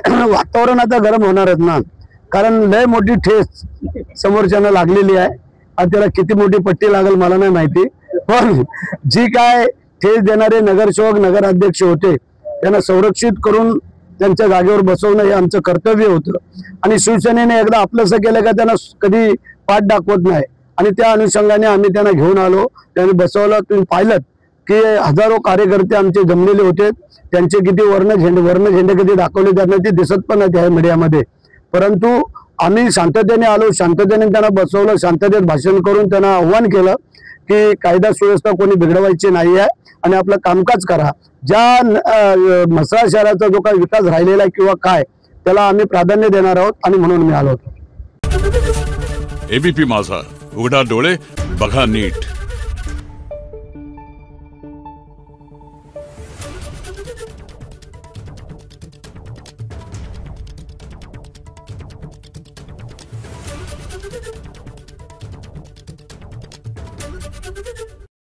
वातावरण आता गरम होणारच ना, कारण लय मोठी ठेस समोरच्याला लागलेली आहे. आता त्याला किती मोठी पट्टी लागेल मला नाही माहिती, पण जी काय ठेस देणारे नगरसेवक नगराध्यक्ष होते त्यांना संरक्षित करून त्यांच्या जागेवर बसवणं हे आमचं कर्तव्य होतं. आणि शिवसेनेने एकदा आपलंसं केलं का त्यांना कधी पाठ दाखवत नाही, आणि त्या अनुषंगाने आम्ही त्यांना घेऊन आलो, त्यांनी बसवलं. तुम्ही पाहिलं की हजारो कार्यकर्ते आमचे जमलेले होते, त्यांचे किती वर्ण झेंडे कधी दाखवले त्यांना ते दिसत पण नाही मीडियामध्ये, परंतु आम्ही शांततेने आलो, शांततेने त्यांना बसवलं, शांततेत भाषण करून त्यांना आव्हान केलं की कायदा सुव्यवस्था कोणी बिघडवायची नाही आहे आणि आपलं कामकाज करा. ज्या म्हसळा शहराचा जो काही विकास राहिलेला आहे किंवा काय, त्याला आम्ही प्राधान्य देणार आहोत आणि म्हणून मी आलो होतो. एबीपी माझा, उघडा डोळे बघा नीट.